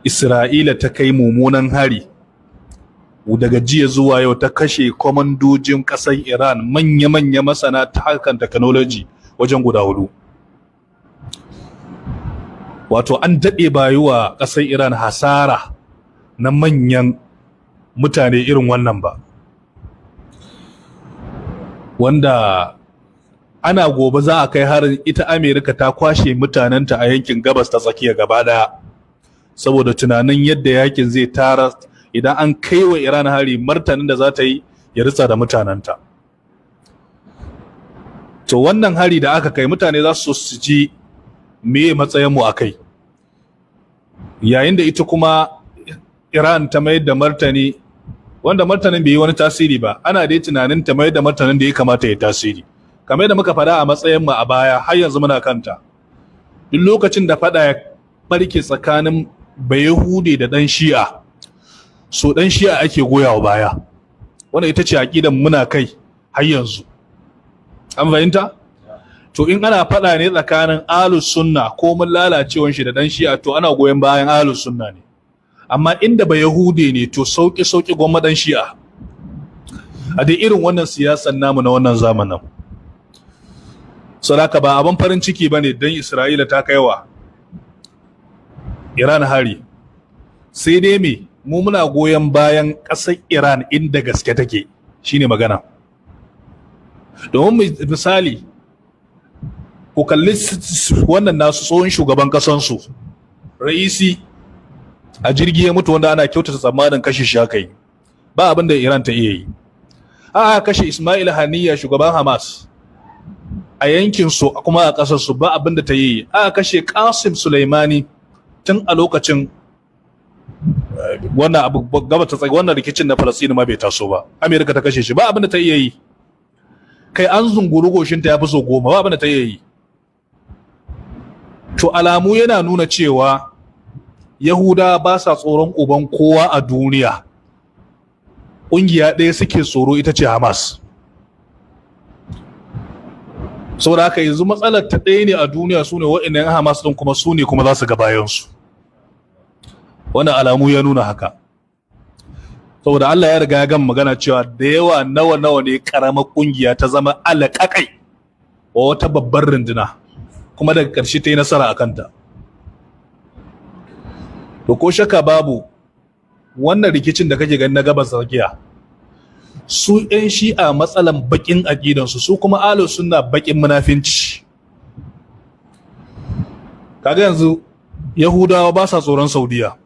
Isra'ila ta kai mummunan hari daga jiya zuwa yau, ta kashe kwamandojin ƙasar Iran manya-manya masana ta harkar technology wajen guda 4. Wato an daɗe bayi wa ƙasar Iran hasara na manyan mutane irin wannan ba, wanda ana gobe za a kai harin. Ita Amerika ta kwashe mutanenta a yankin Gabas ta Tsakiya gaba daya saboda tunanin yadda yakin zai tara idan an kai wa Iran hari, martanin da za ta yi ya ritsa da mutanenta. To wannan hari da aka kai, mutane za su ji me matsayinmu a kai, yayin da ita kuma Iran ta mayar da martani wanda martanin bai yi wani tasiri ba. Ana dai tunanin ta mayar da martanin da ya kamata ya tasiri, kamar yadda muka faɗa a matsayinmu a baya, har yanzu muna kanta. Duk lokacin da faɗa ya barke tsakanin Bayahude da ɗan Shi'a, so ɗan Shi'a ake goyawa baya. Wannan ita ce aƙidan muna kai har yanzu. An fahimta? To in ana faɗa ne tsakanin Ahlus Sunna ko mun lalacewan shi da ɗan Shi'a, to ana goyon bayan Ahlus Sunna ne. Amma inda Bayahude ne, to sauƙi gwamma ɗan Shi'a. A dai irin wannan siyasan namu na wannan zamanin. Sadaka ba abin farin ciki bane dan Isra'ila ta kaiwa Iran hari. Sai dai mu muna goyon bayan ƙasar Iran inda gaske take, shine magana. Domin misali, ku kalli wannan nasu tsohon shugaban ƙasansu, Raisi, a jirgi ya mutu wanda ana kyautata tsammanin kashe shi aka yi. Ba abin da Iran ta iya yi. A kashe Ismail Haniyya, shugaban Hamas, a yankinsu kuma a ƙasarsu, ba abin da ta yi. A kashe Qasim Sulaimani tun a lokacin wannan abu gaba ta tsaye, wannan rikicin na Falasɗinu ma bai taso ba. Amerika ta kashe shi, ba abin da ta iya yi. Kai an zunguru goshinta ya fi so 10, ba abin da ta iya yi. To alamu yana nuna cewa Yahuda ba sa tsoron uban kowa a duniya. Ƙungiya ɗaya suke tsoro, ita ce Hamas. Saboda haka yanzu matsalar ta ɗaya ne a duniya, su ne waɗannan Hamas ɗin, kuma su ne kuma za su ga bayansu. Wannan alamu ya nuna haka. Saboda Allah ya riga ya gama magana cewa da yawa nawa ne ƙaramar ƙungiya ta zama alaƙaƙai wa wata babbar runduna, kuma daga ƙarshe ta yi nasara a kanta. To ko shaka babu, wannan rikicin da kake gani na Gabas Tsakiya, su 'yan Shi'a matsalan bakin aqidansu, su kuma Ahlus Sunna bakin munafinci. Kaga yanzu Yahudawa ba sa tsoron Saudiya,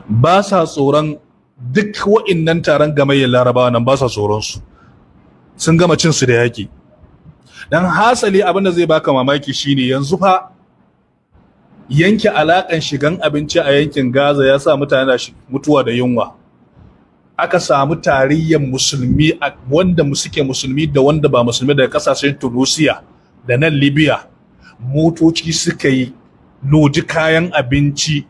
ba sa tsoron duk wa'innan taron gamayyar Larabawa nan, ba sa tsoron su. Sun gama cin su da yaki. Dan hasali abin da zai baka mamaki shine yanzu fa yanke alakan shigan abinci a yankin Gaza ya sa mutane da mutuwa da yunwa. Aka samu tarihin musulmi wanda suke musulmi da wanda ba musulmi daga kasashen Tunisia da nan Libya, motoci suka yi lodi kayan abinci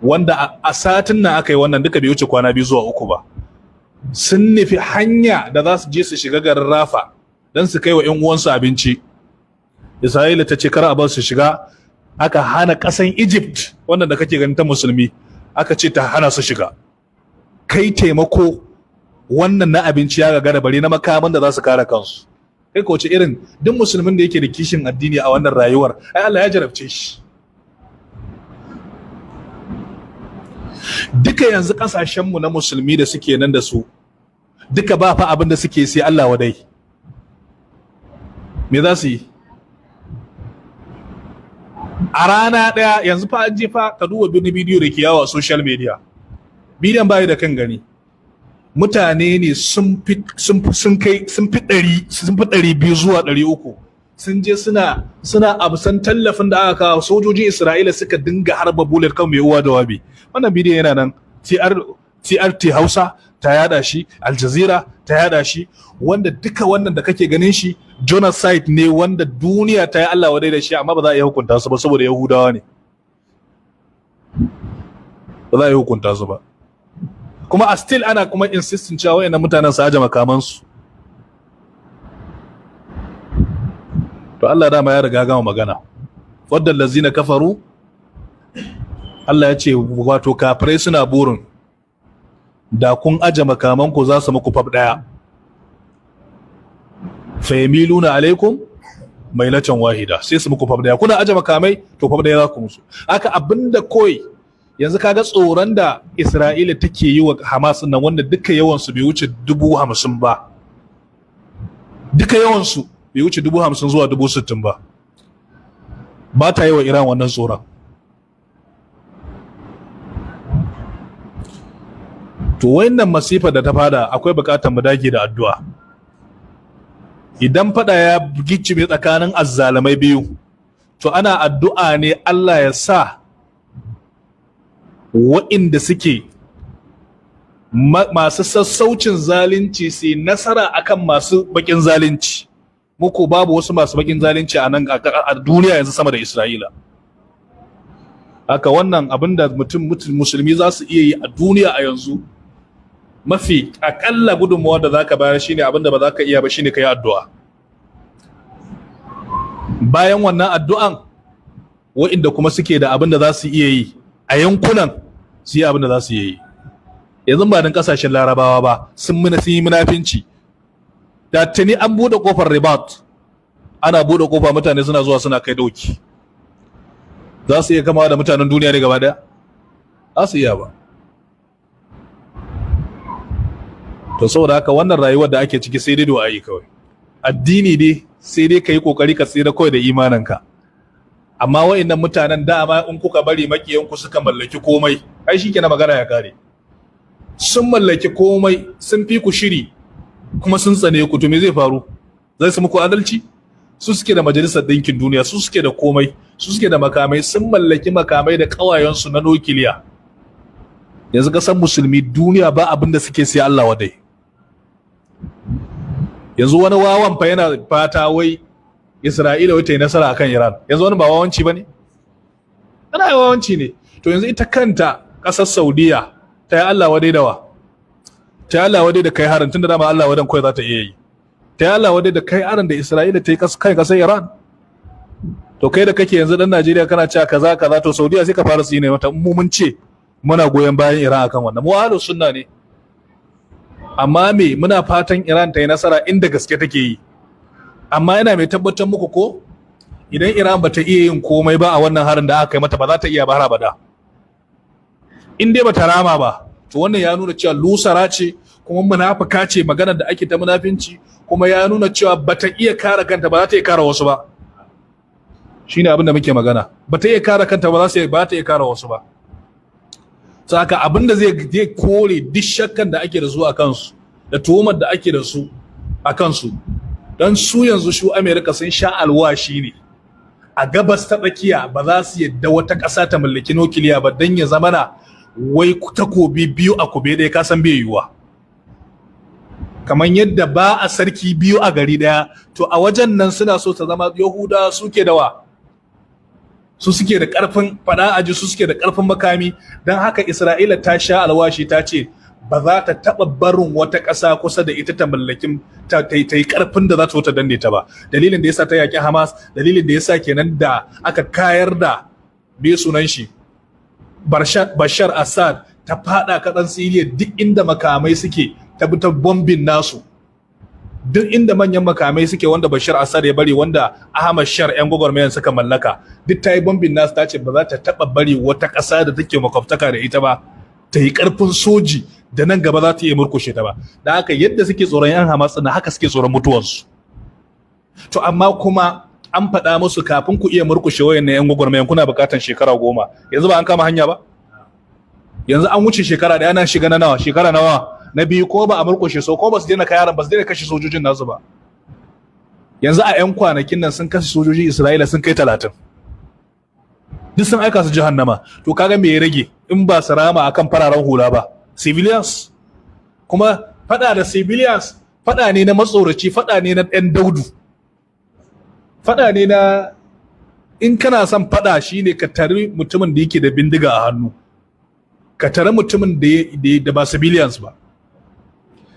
wanda a satin nan aka yi wannan, duka bai wuce kwana 2 zuwa 3 ba. Sun nufi hanya da za su je su shiga garin Rafa don su kai wa 'yan uwansu abinci. Isra'ila ta ce kar a bar su shiga. Aka hana ƙasan Egypt, wannan da kake ganin ta musulmi, aka ce ta hana su shiga. Kai taimako wannan na abinci ya gagara, bare na makaman da za su kare kansu. Kai ko ce irin duk musulmin da yake da kishin addini a wannan rayuwar, ai Allah ya jarabce shi. Duka yanzu kasashenmu na musulmi da suke nan da su, duka ba fa abin da suke sai Allah wadai. Me za su yi? A rana ɗaya yanzu fa an je fa ka duba bin bidiyo da ke yawo a social media. Bidiyon bayi da kan gani. Mutane ne sun fi 200 zuwa 300 sun je suna abusan tallafin da aka kawo. Sojojin Isra'ila suka dinga harba bullet kan mai uwa da wabi. Wannan bidiyon yana nan, TRT Hausa ta yada shi, Al Jazeera ta yada shi, wanda duka wannan da kake ganin shi genocide ne wanda duniya ta yi Allah wadai da shi, amma ba za a yi hukunta su ba saboda Yahudawa ne. Ba za a yi hukunta su ba. Kuma a still ana kuma insistin cewa wayannan mutanen su aje makamansu. To Allah dama ya riga gama magana. Waddal lazina kafaru Allah ya ce wato kafirai suna burin da kun aje makamanku za su muku fab daya fa yamiluna alaikum mailatan wahida, sai su muku fab daya. Kuna aje makamai to fab daya za ku musu. Haka abinda koi yanzu kaga tsoron da Isra'ila take yi wa Hamas nan, wanda duka yawan su bai wuce 50,000 ba, duka yawan su bai wuce 50,000 zuwa 60,000 ba ta yi wa Iran wannan tsoron. To wannan masifa da ta fada akwai bukatar mu dage da addu'a. Idan fada ya giccibe tsakanin azzalamai biyu, to ana addu'a ne Allah ya sa wa'inda suke masu sassaucin zalunci su nasara akan masu bakin zalunci. Muku babu wasu masu bakin zalunci a nan a duniya yanzu sama da Isra'ila. Haka wannan abinda musulmi za su iya yi a duniya a yanzu, mafi akalla gudunmawa da zaka bayar shine abinda ba za ka iya ba shine kai addu'a. Bayan wannan addu'an, wa'inda kuma suke da abinda za su iya yi a yankunan, su yi abinda za su iya yi. Yanzu ba dan kasashen Larabawa ba sun yi munafinci, da tuni an bude kofar ribat, ana bude kofa mutane suna zuwa suna kai dauki. Za su iya kamawa da mutanen duniya ne gaba daya? Za su iya ba. To saboda haka wannan rayuwar da ake ciki sai dai du'a yi kawai. Addini dai sai dai ka yi kokari ka tsira kawai da imaninka. Amma wa'annan mutanen dama in kuka bari makiyanku suka mallaki komai, ai shikenan magana ya kare. Sun mallaki komai, sun fi ku shiri, kuma sun tsane ku, to me zai faru? Zai su muku adalci? Su suke da majalisar ɗinkin duniya, su suke da komai, su suke da makamai, sun mallaki makamai da ƙawayensu na nukiliya. Yanzu kasan musulmi duniya ba abin da suke sai Allah wadai. Yanzu wani wawan fa yana fata wai Isra'ila wai ta yi nasara akan Iran. Yanzu wani ba wawanci bane? Ana yi wawanci ne. To yanzu ita kanta ƙasar Saudiya ta yi Allah wadai da wa? Ta yi Allah wadai da kai harin, tunda dama Allah wadan kawai za ta iya yi. Ta yi Allah wadai da kai harin da Isra'ila ta yi kai ƙasar Iran. To kai da kake yanzu dan Najeriya kana cewa kaza kaza, to Saudiya sai ka fara su yi ne mata, mu mun ce muna goyon bayan Iran akan wannan. Mu ahlus sunna ne. Amma me muna fatan Iran ta yi nasara inda gaske take yi. Amma yana mai tabbatar muku ko idan Iran bata iya yin komai ba a wannan harin da aka yi mata, ba za ta iya ba har abada. In dai bata rama ba, to wannan ya nuna cewa lusara ce, kuma munafika ce maganar da ake ta munafinci, kuma ya nuna cewa bata iya kare kanta, ba za ta iya kare wasu ba. Shine abin da muke magana. Bata iya kare kanta, ba ta iya kare wasu ba. Saka abin da zai kore duk shakkan da ake da su a kansu, da tuhumar da ake da su a kansu, don su yanzu shu Amerika sun sha alwashi ne a gabas ta tsakiya ba za su yadda wata ƙasa ta mallaki nukiliya ba, don ya zamana wai takobi biyu a kube ɗaya, ka san bai yiwuwa. Kamar yadda ba a sarki biyu a gari ɗaya, to a wajen nan suna so ta zama Yahuda suke da wa, su suke da ƙarfin fada aji, su suke da ƙarfin makami. Don haka Isra'ila ta sha alwashi ta ce ba za ta taɓa barin wata ƙasa kusa da ita ta mallakin ta yi ƙarfin da za ta wuta danne ta ba. Dalilin da yasa ta yaƙi Hamas, dalilin da yasa kenan da aka kayar da bai sunan shi Bashar Assad, ta faɗa kaɗan Siriya, duk inda makamai suke ta bi ta bombin nasu. Duk inda manyan makamai suke wanda Bashar Assad ya bari, wanda Ahmad Shar 'yan gwagwarmayan suka mallaka, duk ta yi bombin nasu. Ta ce ba za ta taɓa bari wata ƙasa da take makwabtaka da ita ba ta yi ƙarfin soji da nan gaba za ta iya murkushe ta ba. Da haka yadda suke tsoron 'yan Hamas na haka suke tsoron mutuwarsu. To amma kuma an faɗa musu kafin ku iya murkushe wayannan 'yan gwagwarmayan kuna buƙatar shekara 10. Yanzu ba an kama hanya ba? Yanzu an wuce shekara ɗaya, ana shiga na nawa? Shekara nawa? Na biyu, ko ba a murkushe so, ko ba su daina kai yaran, ba su daina kashe sojojin nasu ba. Yanzu a 'yan kwanakin nan sun kashe sojojin Isra'ila sun kai 30. Duk sun aika su jahannama. To kaga me ya rage in ba su rama akan fararen hula ba? Civilians. Kuma fada da civilians fada ne na matsoraci, fada ne na ɗan daudu, fada ne na in kana son fada shine ka tari mutumin da yake da bindiga a hannu, ka tari mutumin da ba civilians ba.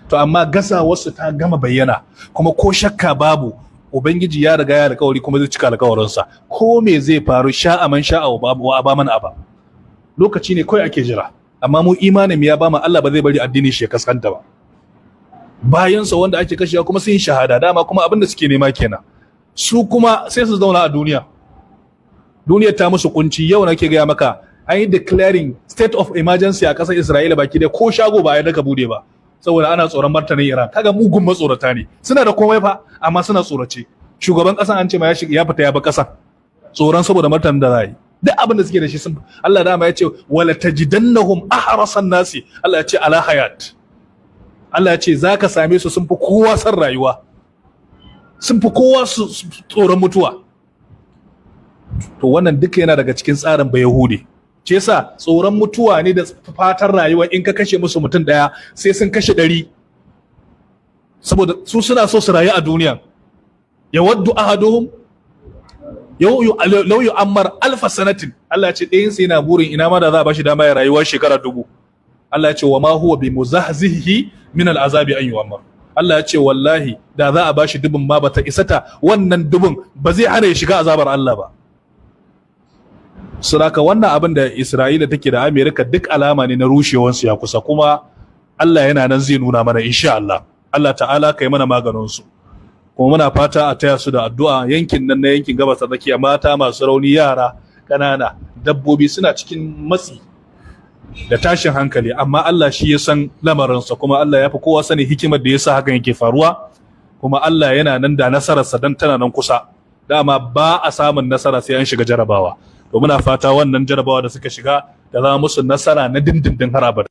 To amma gasa wasu ta gama bayyana, kuma ko shakka babu Ubangiji ya riga ya alƙawari kuma zai cika alƙawarinsa. Ko me zai faru, sha'a man sha'a wa ba man aba. lokaci ne kawai ake jira, amma mu imanin ya ba mu Allah ba zai bari addini shi ya kaskanta ba. Bayansa wanda ake kashewa kuma sun yi shahada, dama kuma abin da suke nema kenan. Su kuma sai su zauna a duniya ta musu kunci. Yau nake gaya maka an yi declaring state of emergency a ƙasar Isra'ila baki dai, ko shago ba a yadda ka bude ba saboda ana tsoron martanin Iran. Kaga mugun matsorata ne, suna da komai fa amma suna tsorace. Shugaban ƙasan an ce ma ya fita ya ba ƙasan tsoron saboda martanin da za yi. Duk abin da suke da shi sun, Allah dama ya ce wala tajidannahum ahrasan nasi, Allah ya ce ala hayat. Allah ya ce zaka same su sun fi kowa san rayuwa, sun fi kowa tsoron mutuwa. To wannan duka yana daga cikin tsarin Bayahudi. Ce yasa tsoron mutuwa ne da fatan rayuwa, in ka kashe musu mutum daya sai sun kashe 100, saboda su suna so su rayu a duniya. Yawaddu ahaduhum law yu'ammar alf sanatin, Allah ya ce ɗayan sai yana burin ina ma da za a bashi dama ya rayuwa shekara 1000. Allah ya ce wa ma huwa bi muzahzihi min al'azabi an yu'ammar. Allah ya ce wallahi da za a bashi dubin ma bata isa ta, wannan dubin ba zai hana ya shiga azabar Allah ba. Suraka wannan abin da Isra'ila take da Amerika duk alama ne na rushewansu ya kusa, kuma Allah yana nan zai nuna mana insha Allah. Allah ta'ala kai mana maganin su. Kuma muna fata a taya su da addu'a. Yankin nan na yankin Gabas ta Tsakiya, mata masu rauni, yara kanana, dabbobi suna cikin matsi da tashin hankali, amma Allah shi ya san lamarinsa, kuma Allah ya fi kowa sani hikimar da yasa hakan yake faruwa, kuma Allah yana nan da nasararsa dan tana nan kusa. Dama ba a samun nasara sai an shiga jarabawa. To muna fata wannan jarabawa da suka shiga da za musu nasara na dindindin har abada.